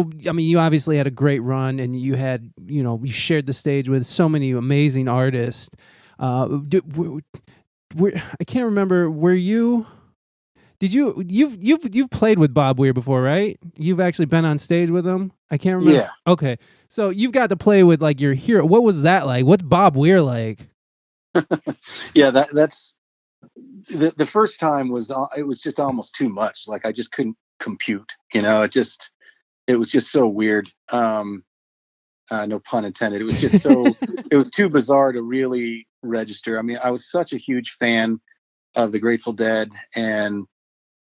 I mean, you obviously had a great run, and you had, you shared the stage with so many amazing artists. I can't remember. Were you? Did you've played with Bob Weir before, right? You've actually been on stage with him. I can't remember. Yeah. Okay, so you've got to play with like your hero. What was that like? What's Bob Weir like? Yeah, that's the first time it was just almost too much. Like I just couldn't compute, it was just so weird. No pun intended. It was just so it was too bizarre to really register. I mean, I was such a huge fan of the Grateful Dead, and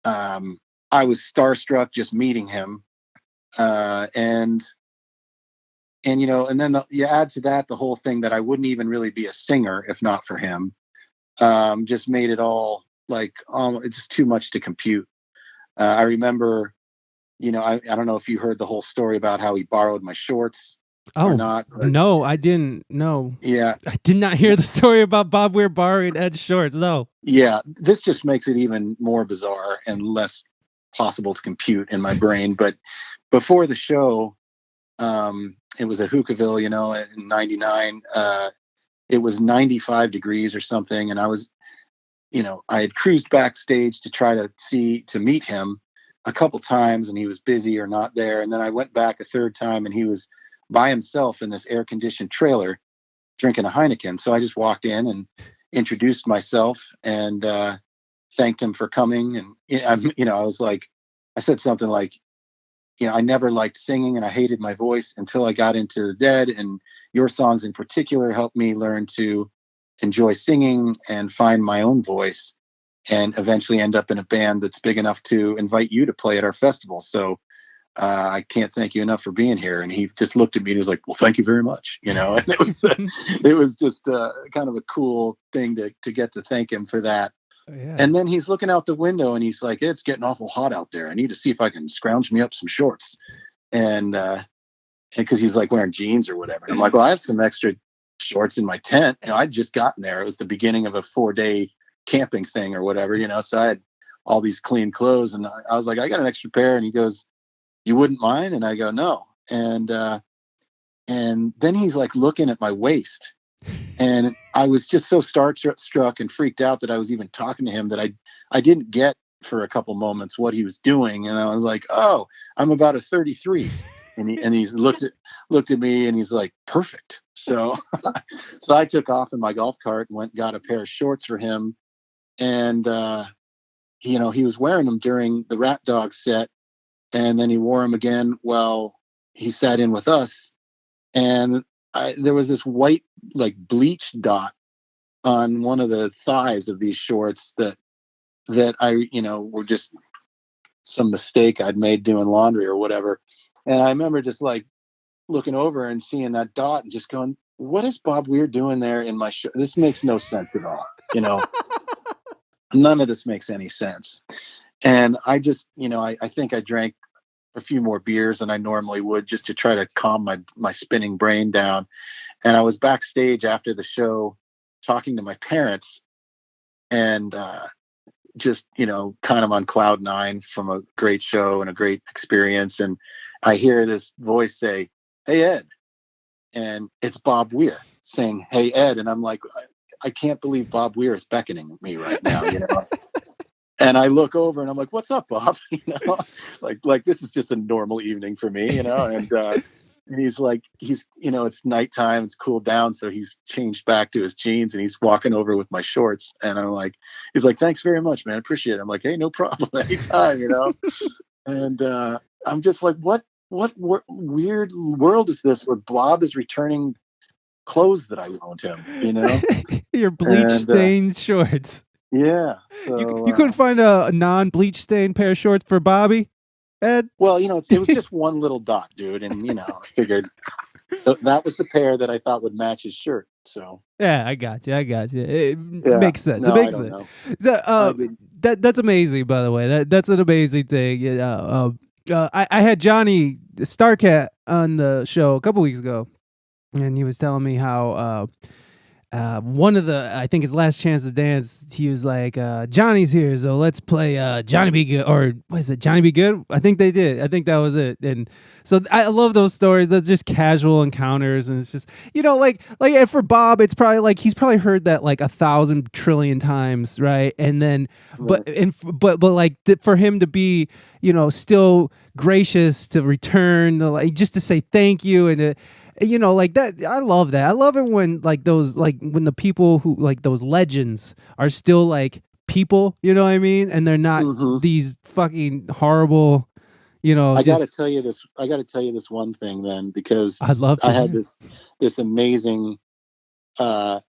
I was starstruck just meeting him. And then you add to that the whole thing that I wouldn't even really be a singer if not for him. Just made it all like it's just too much to compute. I remember, I don't know if you heard the whole story about how he borrowed my shorts or not. No, I didn't. No. Yeah. I did not hear the story about Bob Weir borrowing Ed's shorts. No. Yeah. This just makes it even more bizarre and less possible to compute in my brain. But before the show, it was at Hookahville, in 99. It was 95 degrees or something. And I was, I had cruised backstage to try to meet him a couple times, and he was busy or not there. And then I went back a third time, and he was by himself in this air conditioned trailer drinking a Heineken. So I just walked in and introduced myself and thanked him for coming. And I was like, I said something like, I never liked singing and I hated my voice until I got into the Dead, and your songs in particular helped me learn to enjoy singing and find my own voice, and eventually end up in a band that's big enough to invite you to play at our festival. So I can't thank you enough for being here. And he just looked at me and he was like, well, thank you very much. And it was just kind of a cool thing to get to thank him for that. Yeah. And then he's looking out the window and he's like, it's getting awful hot out there. I need to see if I can scrounge me up some shorts. And because he's like wearing jeans or whatever. And I'm like, well, I have some extra shorts in my tent. I'd just gotten there. It was the beginning of a 4-day camping thing or whatever, so I had all these clean clothes, and I was like, I got an extra pair. And he goes, you wouldn't mind? And I go, no. And then he's like looking at my waist, and I was just so starstruck and freaked out that I was even talking to him that I didn't get for a couple moments what he was doing. And I was like, oh, I'm about a 33. And he's looked at me and he's like, perfect. So I took off in my golf cart and went and got a pair of shorts for him. And, he was wearing them during the Rat Dog set. And then he wore them again while he sat in with us. And there was this white, like bleach dot on one of the thighs of these shorts that I, were just some mistake I'd made doing laundry or whatever. And I remember just like looking over and seeing that dot and just going, what is Bob Weir doing there in my shirt? This makes no sense at all. None of this makes any sense. And I just, I think I drank a few more beers than I normally would just to try to calm my spinning brain down. And I was backstage after the show talking to my parents and just, kind of on cloud nine from a great show and a great experience. And I hear this voice say, hey, Ed. And it's Bob Weir saying, hey, Ed. And I'm like, I can't believe Bob Weir is beckoning me right now, And I look over and I'm like, what's up, Bob? Like this is just a normal evening for me, and he's like, it's nighttime, it's cooled down. So he's changed back to his jeans and he's walking over with my shorts. And I'm like, he's like, thanks very much, man. Appreciate it. I'm like, hey, no problem. Anytime, And I'm just like, what weird world is this where Bob is returning clothes that I loaned him, Your bleach stained shorts. Yeah. So, you couldn't find a non-bleach stained pair of shorts for Bobby, Ed? Well, it was just one little dot, dude. And, I figured that was the pair that I thought would match his shirt. So. Yeah, I got you. It makes sense. No, it makes sense. So, that's amazing, by the way. That's an amazing thing. I had Johnny Starcat on the show a couple weeks ago, and he was telling me how one of the, I think his last chance to dance, he was like, Johnny's here, so let's play Johnny Be Good, or what is it, Johnny Be Good? I think they did. I think that was it. And so I love those stories. That's just casual encounters, and it's just, and for Bob, it's probably like he's probably heard that like 1,000 trillion times, right? And then, Right. but like for him to be, still gracious to return, like just to say thank you, and like that. I love that. I love it when like those, like when the people who like those legends are still like people, you know what I mean? And they're not Mm-hmm. these fucking horrible, I got just, to tell you this. I got to tell you this one thing then, because I'd love to I had hear. this amazing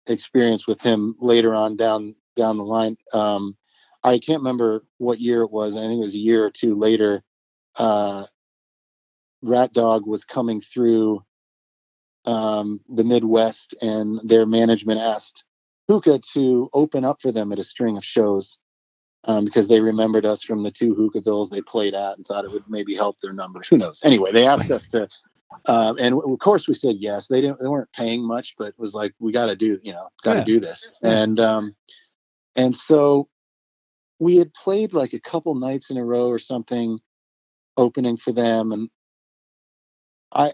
experience with him later on down the line. I can't remember what year it was. I think it was a year or two later. Uh, Rat Dog was coming through the Midwest, and their management asked Hookah to open up for them at a string of shows, because they remembered us from the 2 Hookahvilles they played at and thought it would maybe help their numbers. Who knows? Anyway, they asked us to, and of course we said yes. They weren't paying much, but it was like, we got to do Yeah. this. Yeah. And so we had played like a couple nights in a row or something, opening for them, and I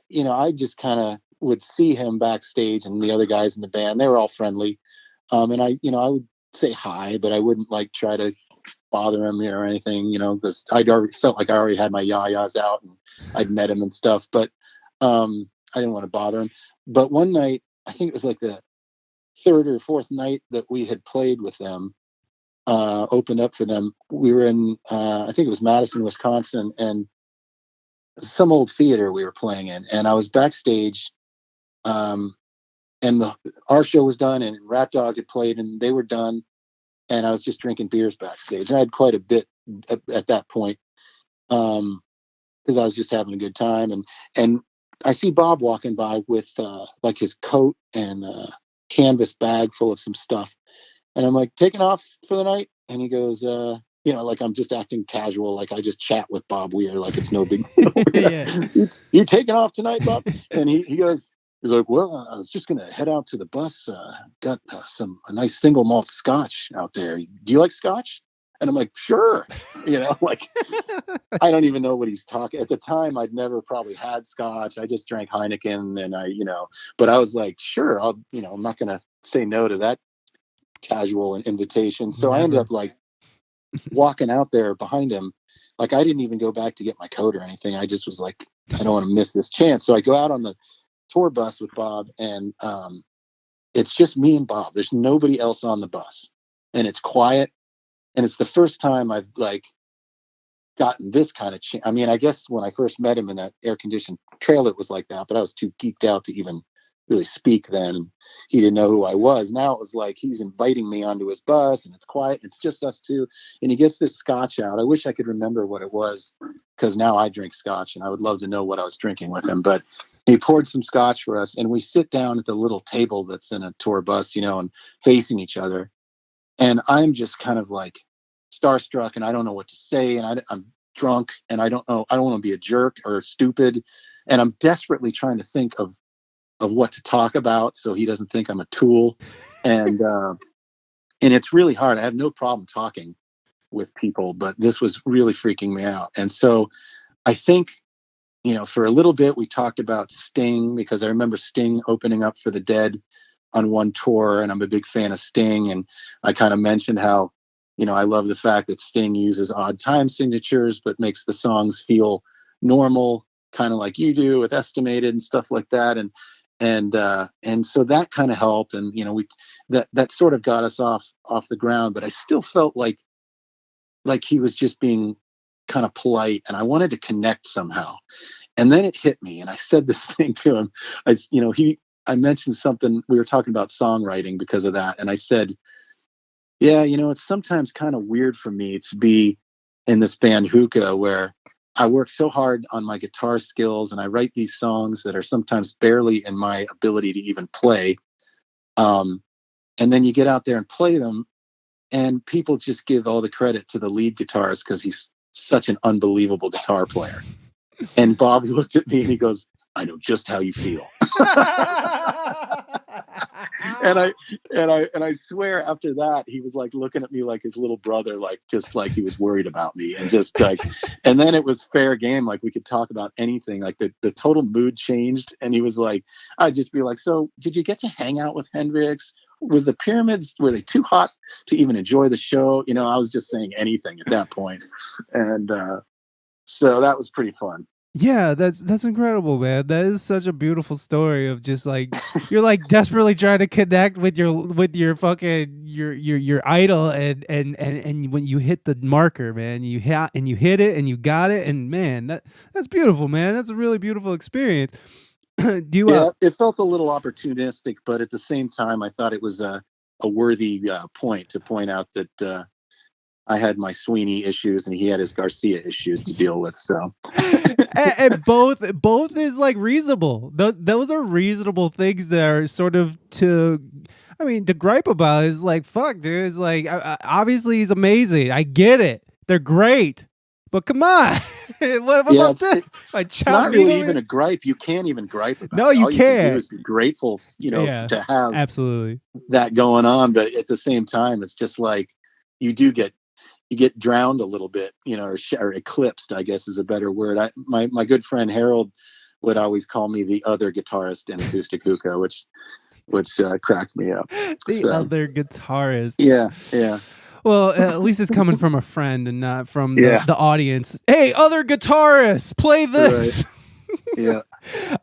just kind of would see him backstage and the other guys in the band. They were all friendly. And I would say hi, but I wouldn't like try to bother him or anything, because I'd already felt like I already had my yayas out and I'd met him and stuff. But I didn't want to bother him. But one night, I think it was like the third or fourth night that we had played with them, opened up for them. We were in, I think it was Madison, Wisconsin, and some old theater we were playing in. And I was backstage, um, and our show was done, and Rat Dog had played, and they were done, and I was just drinking beers backstage. I had quite a bit at that point, because I was just having a good time, and I see Bob walking by with like his coat and canvas bag full of some stuff, and I'm like, taking off for the night, and he goes, like I'm just acting casual, like I just chat with Bob Weir, like it's no big deal. Yeah. You taking off tonight, Bob? And he goes, he's like, well, I was just gonna head out to the bus. Got a nice single malt scotch out there. Do you like scotch? And I'm like, sure. Like I don't even know what he's talking. At the time, I'd never probably had scotch. I just drank Heineken, and but I was like, sure, I'm not gonna say no to that casual invitation. So I ended Never. up like walking out there behind him. Like I didn't even go back to get my coat or anything. I just was like, I don't want to miss this chance. So I go out on the tour bus with Bob, and it's just me and Bob. There's nobody else on the bus, and it's quiet. And it's the first time I've like gotten this kind of I mean, I guess when I first met him in that air conditioned trailer, it was like that, but I was too geeked out to even really speak then. He didn't know who I was. Now it was like he's inviting me onto his bus, and it's quiet. It's just us two. And he gets this scotch out. I wish I could remember what it was, because now I drink scotch and I would love to know what I was drinking with him. But he poured some scotch for us, and we sit down at the little table that's in a tour bus, and facing each other. And I'm just kind of like starstruck, and I don't know what to say, and I'm drunk, and I don't know. I don't want to be a jerk or stupid, and I'm desperately trying to think of what to talk about so he doesn't think I'm a tool, and it's really hard. I have no problem talking with people, but this was really freaking me out. And so I think, for a little bit we talked about Sting, because I remember Sting opening up for the Dead on one tour, and I'm a big fan of Sting. And I kind of mentioned how, I love the fact that Sting uses odd time signatures, but makes the songs feel normal, kind of like you do with Estimated and stuff like that. And so that kind of helped. And, that sort of got us off the ground, but I still felt like he was just being kind of polite, and I wanted to connect somehow. And then it hit me, and I said this thing to him. I mentioned something. We were talking about songwriting because of that. And I said, yeah, it's sometimes kind of weird for me to be in this band Hookah, where I work so hard on my guitar skills, and I write these songs that are sometimes barely in my ability to even play. And then you get out there and play them, and people just give all the credit to the lead guitarist because he's such an unbelievable guitar player. And Bob looked at me and he goes, I know just how you feel. and I swear after that he was like looking at me like his little brother, like just like he was worried about me, and just like, and then it was fair game, like we could talk about anything, like the total mood changed, and he was like, I'd just be like, so did you get to hang out with Hendrix? Was the pyramids, were they too hot to even enjoy the show? You know, I was just saying anything at that point, and so that was pretty fun. Yeah, that's incredible, man. That is such a beautiful story of just like you're like desperately trying to connect with your fucking your idol, and when you hit the marker, man, you hit it and you got it, and man, that's beautiful, man. That's a really beautiful experience. Do you Yeah, it felt a little opportunistic, but at the same time, I thought it was a worthy point to point out that I had my Sweeney issues and he had his Garcia issues to deal with. So, and both is like reasonable. Those are reasonable things that are sort of to gripe about is like, fuck, dude. It's like, obviously he's amazing. I get it. They're great. But come on. what yeah, about that? It's not really even a gripe. You can't even gripe about it. No, you All can't. You can do is be grateful, you know, to have absolutely that going on. But at the same time, it's just like you get drowned a little bit, you know, or eclipsed, I guess is a better word. My good friend Harold would always call me the other guitarist in acoustic hookah, which cracked me up. The other guitarist. Yeah. Well, at least it's coming from a friend and not from the audience. Hey, other guitarists, play this. Right. Yeah.